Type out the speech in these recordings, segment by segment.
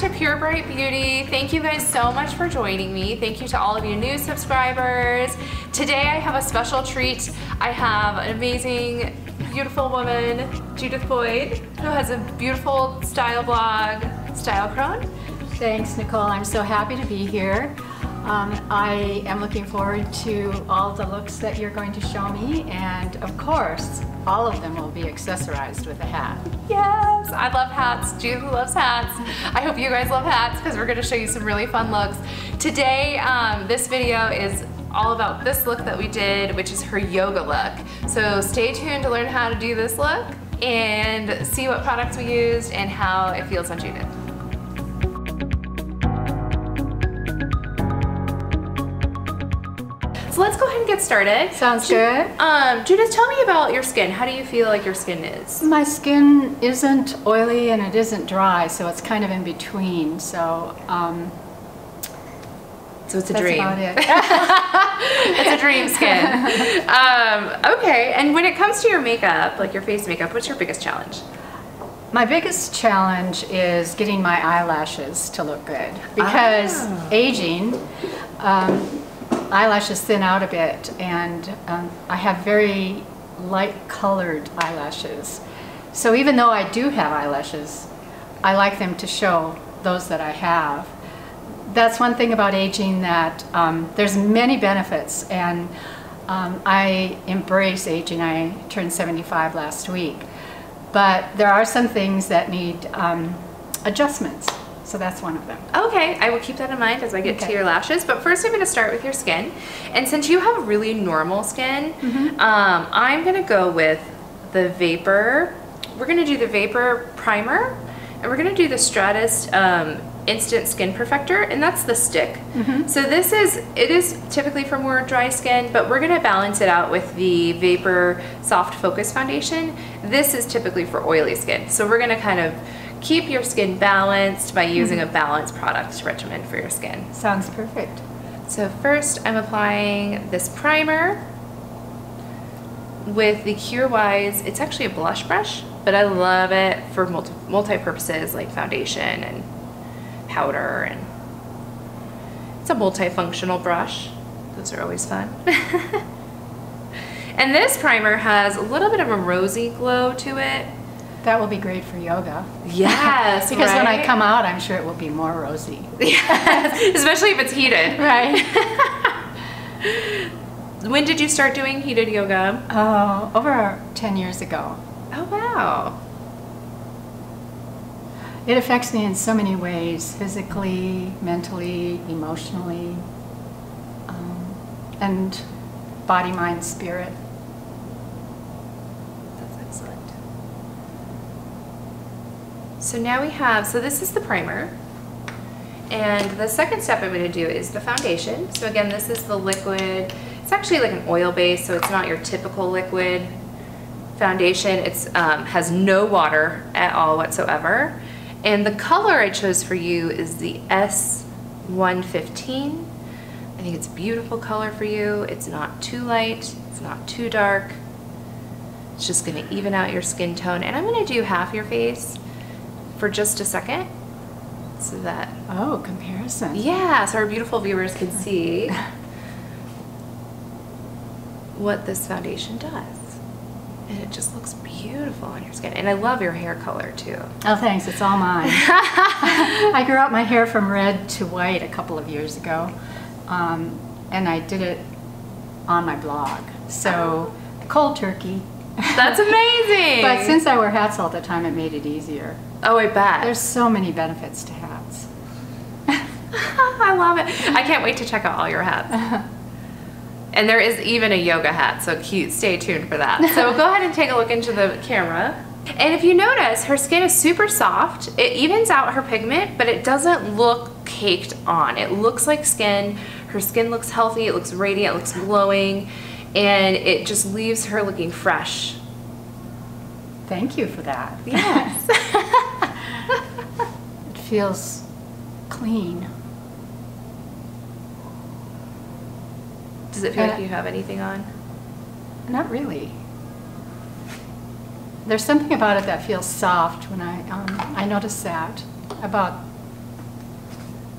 to Pure Bright Beauty. Thank you guys so much for joining me. Thank you to all of you new subscribers. Today I have a special treat. I have an amazing, beautiful woman, Judith Boyd, who has a beautiful style blog, StyleCrone. Thanks, Nicole. I'm so happy to be here. I am looking forward to all the looks that you're going to show me, and of course, all of them will be accessorized with a hat. Yes, I love hats. Judith loves hats. I hope you guys love hats because we're going to show you some really fun looks. Today, this video is all about this look that we did, which is her yoga look. So stay tuned to learn how to do this look and see what products we used and how it feels on Judith. So let's go ahead and get started. Sounds good. Judith, tell me about your skin. How do you feel like your skin is? My skin isn't oily and it isn't dry, so it's kind of in between. So, so it's a that's dream. about it. It's a dream skin. Okay, and when it comes to your makeup, like your face makeup, what's your biggest challenge? My biggest challenge is getting my eyelashes to look good because aging, eyelashes thin out a bit, and I have very light colored eyelashes. So even though I do have eyelashes, I like them to show those that I have. That's one thing about aging, that there's many benefits, and I embrace aging. I turned 75 last week, but there are some things that need adjustments. So that's one of them. Okay, I will keep that in mind as I get to your lashes. But first I'm going to start with your skin. And since you have really normal skin, I'm going to go with the Vapor. We're going to do the Vapor Primer, and we're going to do the Stratus Instant Skin Perfector, and that's the stick. So it is typically for more dry skin, but we're going to balance it out with the Vapor Soft Focus Foundation. This is typically for oily skin. So we're going to kind of keep your skin balanced by using a balanced product regimen for your skin. Sounds perfect. So first I'm applying this primer with the Curewise. It's actually a blush brush, but I love it for multi-purposes like foundation and powder, and it's a multifunctional brush. Those are always fun. And this primer has a little bit of a rosy glow to it. That will be great for yoga. Yes, because right? when I come out, I'm sure it will be more rosy. Yes, especially if it's heated. Right. When did you start doing heated yoga? Oh, over 10 years ago. Oh, wow. It affects me in so many ways, physically, mentally, emotionally, and body, mind, spirit. So now we have, so this is the primer, and the second step I'm going to do is the foundation. So again, this is the liquid. It's actually like an oil base, so it's not your typical liquid foundation. It's has no water at all whatsoever. And the color I chose for you is the S115. I think it's a beautiful color for you. It's not too light, it's not too dark. It's just going to even out your skin tone. And I'm going to do half your face for just a second, so that comparison. Yeah, so our beautiful viewers can see what this foundation does, and it just looks beautiful on your skin. And I love your hair color too. Oh, thanks. It's all mine. I grew out my hair from red to white a couple of years ago, and I did it on my blog. So cold turkey. That's amazing. But since I wear hats all the time, it made it easier. Oh, I bet. There's so many benefits to hats. I love it. I can't wait to check out all your hats. And there is even a yoga hat, so cute. Stay tuned for that. So go ahead and take a look into the camera. And if you notice, her skin is super soft. It evens out her pigment, but it doesn't look caked on. It looks like skin. Her skin looks healthy. It looks radiant. It looks glowing. And it just leaves her looking fresh. Thank you for that. Yes. It feels clean. Does it feel like you have anything on? Not really. There's something about it that feels soft when I notice that about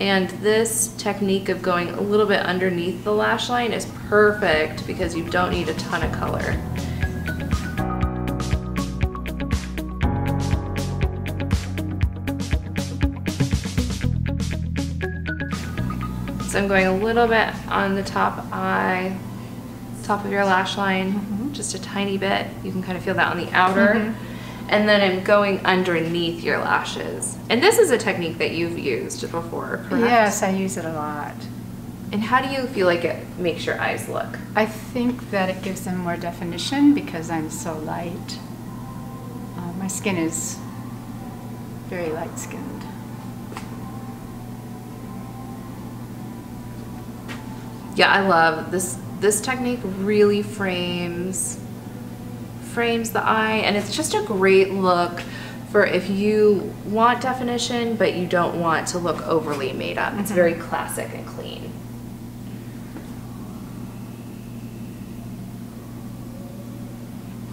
And this technique of going a little bit underneath the lash line is perfect because you don't need a ton of color. So I'm going a little bit on the top eye, top of your lash line, just a tiny bit. You can kind of feel that on the outer. And then I'm going underneath your lashes. And this is a technique that you've used before, correct? Yes, I use it a lot. And how do you feel like it makes your eyes look? I think that it gives them more definition because I'm so light. My skin is very light-skinned. Yeah, I love this. This technique really frames the eye, and it's just a great look for if you want definition but you don't want to look overly made up. It's very classic and clean.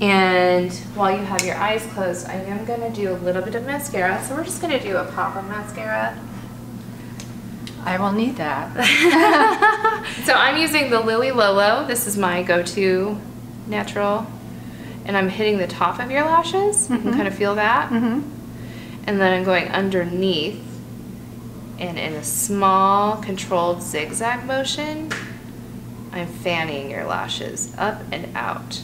And while you have your eyes closed, I am going to do a little bit of mascara. So we're just going to do a pop of mascara. I will need that. So I'm using the Lily Lolo. This is my go-to natural. And I'm hitting the top of your lashes. You can kind of feel that. And then I'm going underneath, and in a small controlled zigzag motion, I'm fanning your lashes up and out.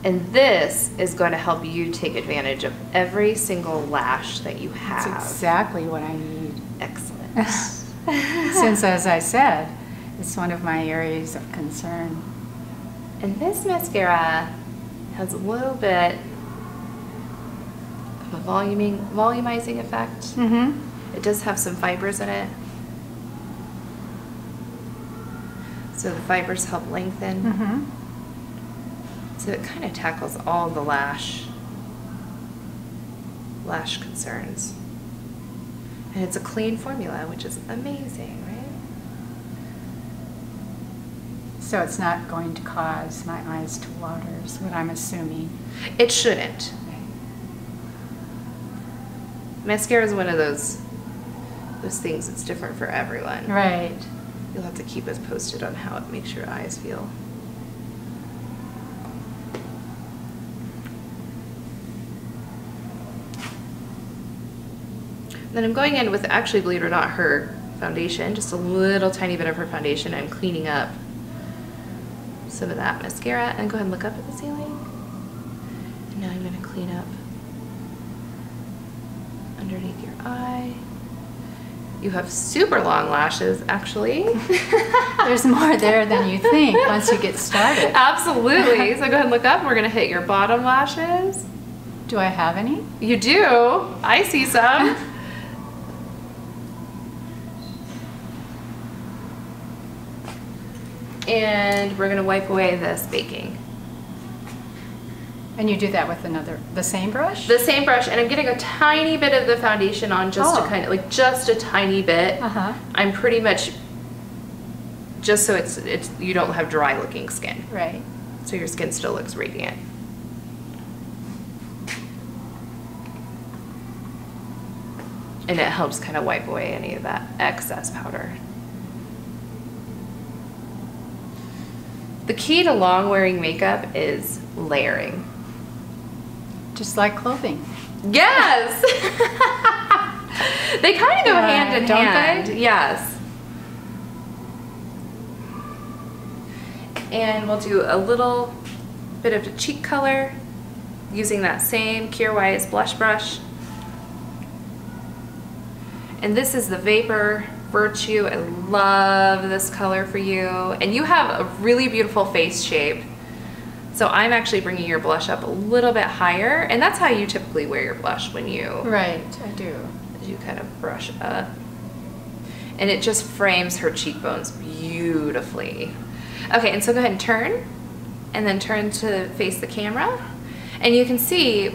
And this is going to help you take advantage of every single lash that you have. That's exactly what I need. Excellent. Since, as I said, it's one of my areas of concern. And this mascara has a little bit of a volumizing effect. It does have some fibers in it. So the fibers help lengthen. So it kind of tackles all the lash concerns. And it's a clean formula, which is amazing, right? So it's not going to cause my eyes to water, is what I'm assuming. It shouldn't. Mascara is one of those things that's different for everyone. Right. You'll have to keep us posted on how it makes your eyes feel. Then I'm going in with, actually, believe it or not, her foundation, just a little tiny bit of her foundation. I'm cleaning up some of that mascara, and go ahead and look up at the ceiling. And now I'm going to clean up underneath your eye. You have super long lashes, actually. There's more there than you think once you get started. Absolutely. So go ahead and look up. We're going to hit your bottom lashes. Do I have any? You do. I see some. And we're going to wipe away this baking. And you do that with the same brush? The same brush, and I'm getting a tiny bit of the foundation on just to kind of, like, just a tiny bit. I'm pretty much, just so it's you don't have dry looking skin. Right. So your skin still looks radiant. And it helps kind of wipe away any of that excess powder. The key to long wearing makeup is layering. Just like clothing. Yes! They kind of go hand in hand. Don't they? Yes. And we'll do a little bit of a cheek color using that same Kjaer Weis blush brush. And this is the Vapor Virtue. I love this color for you. And you have a really beautiful face shape. So I'm actually bringing your blush up a little bit higher. And that's how you typically wear your blush when you... Right, I do. You kind of brush up. And it just frames her cheekbones beautifully. Okay, and so go ahead and turn. And then turn to face the camera. And you can see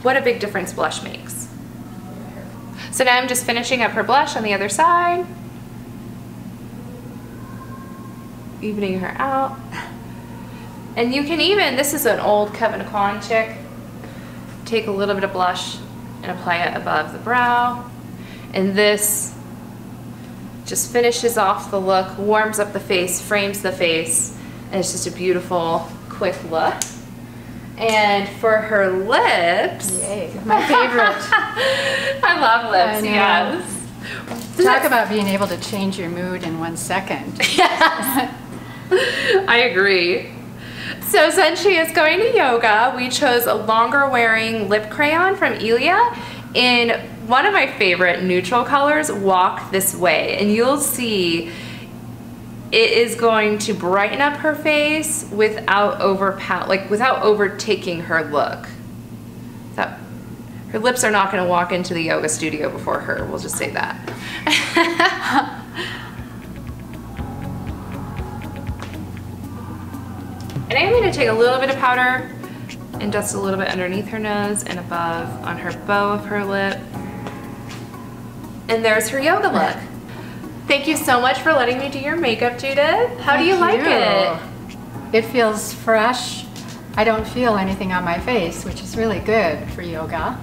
what a big difference blush makes. So now I'm just finishing up her blush on the other side. Evening her out. And you can even, this is an old Kevin Kwan chick, take a little bit of blush and apply it above the brow. And this just finishes off the look, warms up the face, frames the face, and it's just a beautiful, quick look. And for her lips, yay, my favorite. I love lips, yes. Talk about being able to change your mood in 1 second. Yes, I agree. So since she is going to yoga, we chose a longer wearing lip crayon from AILLEA in one of my favorite neutral colors, Walk This Way. And you'll see it is going to brighten up her face without without overtaking her look. So her lips are not going to walk into the yoga studio before her, we'll just say that. And I'm going to take a little bit of powder and dust a little bit underneath her nose and above on her bow of her lip. And there's her yoga look. Thank you so much for letting me do your makeup, Judith. How do you like it? It feels fresh. I don't feel anything on my face, which is really good for yoga.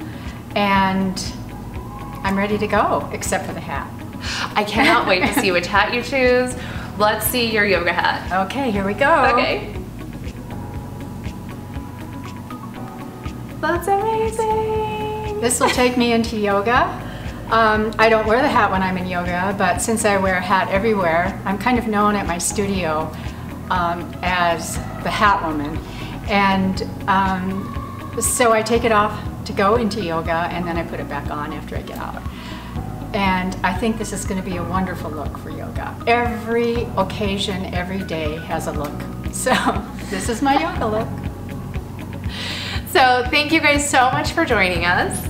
And I'm ready to go, except for the hat. I cannot wait to see which hat you choose. Let's see your yoga hat. Okay, here we go. Okay. That's amazing. This will take me into yoga. I don't wear the hat when I'm in yoga, but since I wear a hat everywhere, I'm kind of known at my studio as the hat woman. And so I take it off to go into yoga, and then I put it back on after I get out. And I think this is going to be a wonderful look for yoga. Every occasion, every day has a look. So this is my yoga look. So thank you guys so much for joining us.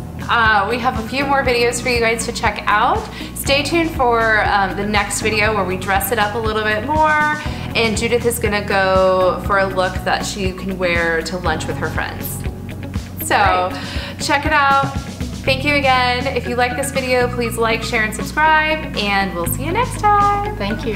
We have a few more videos for you guys to check out. Stay tuned for the next video where we dress it up a little bit more, and Judith is gonna go for a look that she can wear to lunch with her friends. So check it out. Thank you again. If you like this video, please like, share, and subscribe, and we'll see you next time. Thank you.